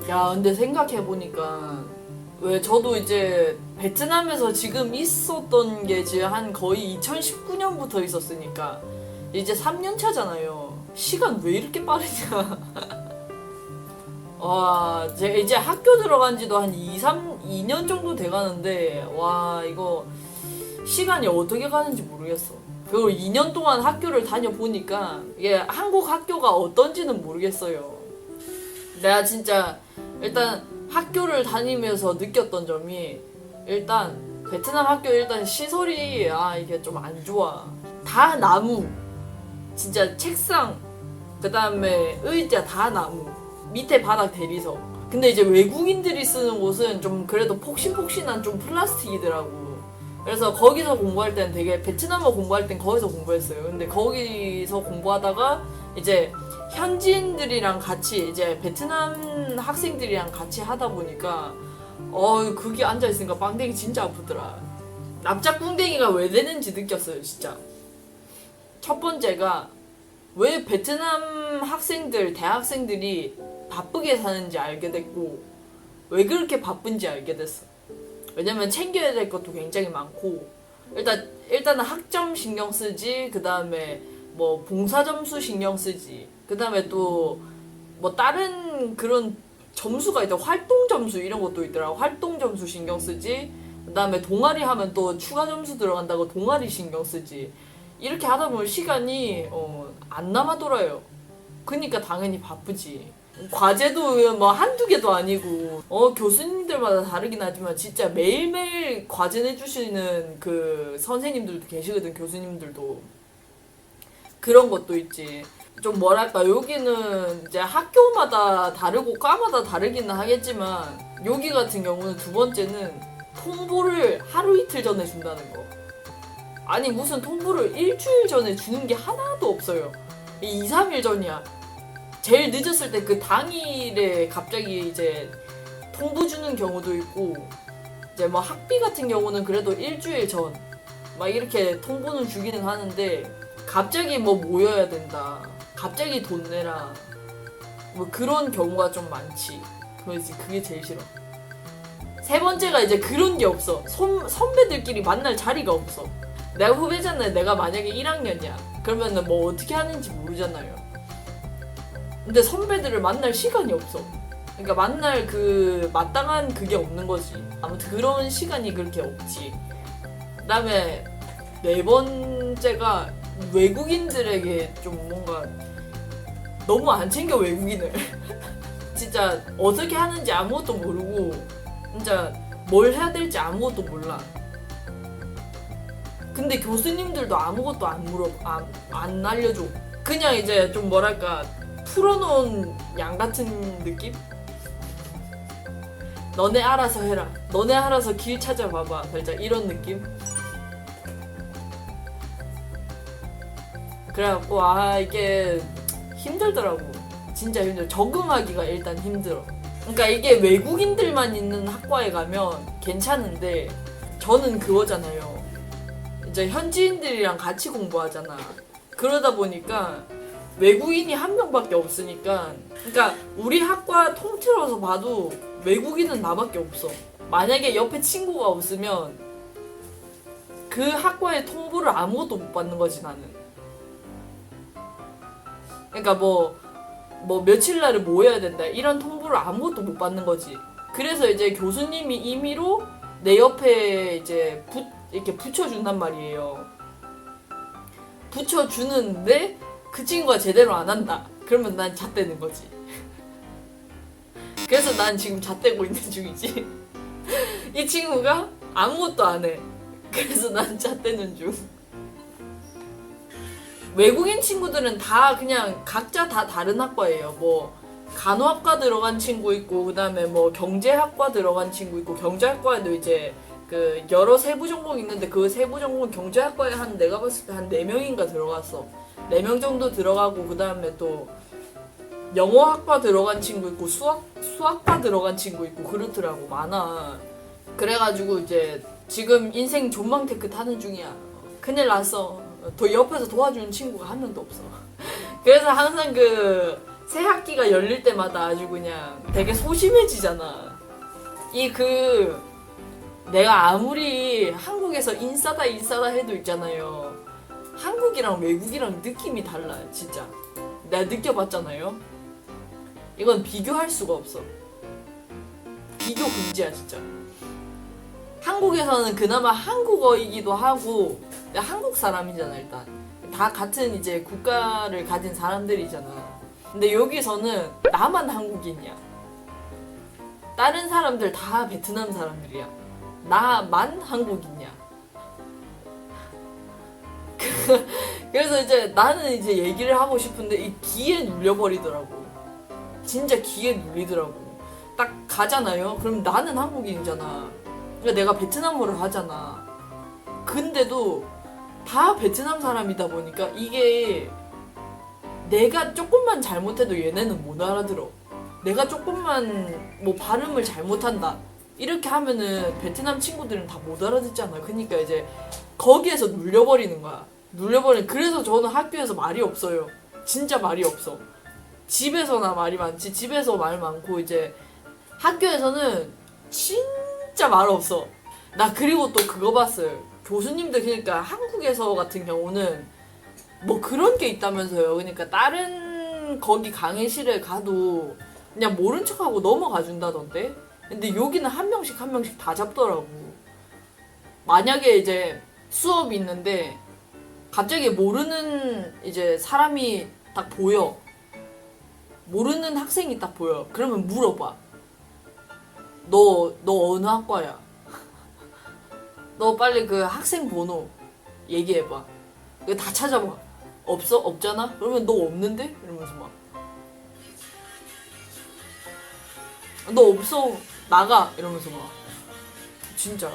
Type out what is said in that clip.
야, 근데 생각해보니까 왜 저도 이제 베트남에서 지금 있었던 게 이제 한 거의 2019년부터 있었으니까 이제 3년 차잖아요. 시간 왜 이렇게 빠르냐. 와, 제가 이제 학교 들어간 지도 한 2년 정도 돼 가는데, 와, 이거 시간이 어떻게 가는지 모르겠어. 그리고 2년 동안 학교를 다녀보니까 이게 한국 학교가 어떤지는 모르겠어요. 내가 진짜 일단 학교를 다니면서 느꼈던 점이 일단 베트남 학교 일단 시설이 이게 좀 안 좋아. 다 나무. 진짜 책상, 그 다음에 의자 다 나무. 밑에 바닥 대리석. 근데 이제 외국인들이 쓰는 곳은 좀 그래도 폭신폭신한 좀 플라스틱이더라고. 그래서 거기서 공부할 때는 되게 베트남어 공부할 땐 거기서 공부했어요. 근데 거기서 공부하다가 이제 현지인들이랑 같이 이제 베트남 학생들이랑 같이 하다 보니까 그게 앉아있으니까 빵댕이 진짜 아프더라. 납작궁뎅이가 왜 되는지 느꼈어요, 진짜. 첫 번째가 왜 베트남 학생들, 대학생들이 바쁘게 사는지 알게 됐고, 왜 그렇게 바쁜지 알게 됐어. 왜냐면 챙겨야 될 것도 굉장히 많고, 일단은 학점 신경 쓰지, 그 다음에 뭐 봉사 점수 신경 쓰지, 그 다음에 또 뭐 다른 그런 점수가 있다. 활동 점수 이런 것도 있더라고. 활동 점수 신경 쓰지, 그 다음에 동아리 하면 또 추가 점수 들어간다고 동아리 신경 쓰지. 이렇게 하다 보면 시간이 안 남아돌아요. 그니까 당연히 바쁘지. 과제도 뭐 한두 개도 아니고 교수님들마다 다르긴 하지만 진짜 매일매일 과제 내주시는 그 선생님들도 계시거든. 교수님들도. 그런 것도 있지. 좀 뭐랄까, 여기는 이제 학교마다 다르고 과마다 다르기는 하겠지만 여기 같은 경우는 두 번째는 통보를 하루 이틀 전에 준다는 거. 아니 무슨 통보를 일주일 전에 주는 게 하나도 없어요. 2, 3일 전이야. 제일 늦었을 때 그 당일에 갑자기 이제 통보 주는 경우도 있고, 이제 뭐 학비 같은 경우는 그래도 일주일 전 막 이렇게 통보는 주기는 하는데, 갑자기 뭐 모여야 된다, 갑자기 돈 내라, 뭐 그런 경우가 좀 많지. 그래서 그게 제일 싫어. 세 번째가 이제 그런 게 없어. 선배들끼리 만날 자리가 없어. 내가 후배잖아요. 내가 만약에 1학년이야. 그러면은 뭐 어떻게 하는지 모르잖아요. 근데 선배들을 만날 시간이 없어. 그러니까 만날 그 마땅한 그게 없는 거지. 아무튼 그런 시간이 그렇게 없지. 그 다음에 네 번째가 외국인들에게 좀 뭔가 너무 안 챙겨, 외국인을. 진짜 어떻게 하는지 아무것도 모르고 진짜 뭘 해야 될지 아무것도 몰라. 근데 교수님들도 아무것도 안 알려줘. 그냥 이제 좀 뭐랄까, 풀어놓은 양 같은 느낌? 너네 알아서 해라. 너네 알아서 길 찾아봐봐. 살짝 이런 느낌? 그래갖고 이게 힘들더라고. 진짜 힘들어. 적응하기가 일단 힘들어. 그러니까 이게 외국인들만 있는 학과에 가면 괜찮은데, 저는 그거잖아요. 이제 현지인들이랑 같이 공부하잖아. 그러다 보니까 외국인이 한 명밖에 없으니까, 그러니까 우리 학과 통틀어서 봐도 외국인은 나밖에 없어. 만약에 옆에 친구가 없으면 그 학과의 통보를 아무것도 못 받는 거지, 나는. 그러니까 뭐 며칠 날에 모여야 된다 이런 통보를 아무것도 못 받는 거지. 그래서 이제 교수님이 임의로 내 옆에 이제 이렇게 붙여준단 말이에요. 붙여주는데 그 친구가 제대로 안 한다. 그러면 난 잣대는 거지. 그래서 난 지금 잣대고 있는 중이지. 이 친구가 아무것도 안 해. 그래서 난 잣대는 중. 외국인 친구들은 다 그냥 각자 다 다른 학과예요. 뭐 간호학과 들어간 친구 있고, 그 다음에 뭐 경제학과 들어간 친구 있고, 경제학과에도 이제 그 여러 세부 전공이 있는데 그 세부 전공 경제학과에 내가 봤을 때 한 4명인가 들어갔어. 4명 정도 들어가고, 그 다음에 또 영어학과 들어간 친구 있고, 수학과 들어간 친구 있고, 그렇더라고. 많아. 그래가지고 이제 지금 인생 존망테크 타는 중이야. 큰일 났어. 옆에서 도와주는 친구가 한 명도 없어. 그래서 항상 그 새 학기가 열릴 때마다 아주 그냥 되게 소심해지잖아. 내가 아무리 한국에서 인싸다 해도 있잖아요. 한국이랑 외국이랑 느낌이 달라요, 진짜. 내가 느껴봤잖아요. 이건 비교할 수가 없어. 비교 금지야, 진짜. 한국에서는 그나마 한국어이기도 하고, 내가 한국 사람이잖아, 일단. 다 같은 이제 국가를 가진 사람들이잖아. 근데 여기서는 나만 한국인이야. 다른 사람들 다 베트남 사람들이야. 나만 한국인이야. 그래서 이제 나는 이제 얘기를 하고 싶은데 이 귀에 눌려버리더라고. 진짜 귀에 눌리더라고. 딱 가잖아요. 그럼 나는 한국인이잖아. 그러니까 내가 베트남어를 하잖아. 근데도 다 베트남 사람이다 보니까 이게 내가 조금만 잘못해도 얘네는 못 알아들어. 내가 조금만 뭐 발음을 잘못한다 이렇게 하면은 베트남 친구들은 다 못 알아듣잖아. 그러니까 이제 거기에서 눌려버리는 거야. 그래서 저는 학교에서 말이 없어요. 진짜 말이 없어. 집에서나 말이 많지. 집에서 말 많고 이제 학교에서는 진짜 말 없어. 나 그리고 또 그거 봤어요. 교수님들 그러니까 한국에서 같은 경우는 뭐 그런 게 있다면서요. 그러니까 다른 거기 강의실에 가도 그냥 모른 척하고 넘어가 준다던데. 근데 여기는 한 명씩 다 잡더라고. 만약에 이제 수업이 있는데 갑자기 모르는 이제 사람이 딱 보여. 모르는 학생이 딱 보여. 그러면 물어봐. 너 어느 학과야? 너 빨리 그 학생 번호 얘기해봐. 이거 다 찾아봐. 없어? 없잖아? 그러면 너 없는데? 이러면서 막. 너 없어. 나가. 이러면서 막. 진짜.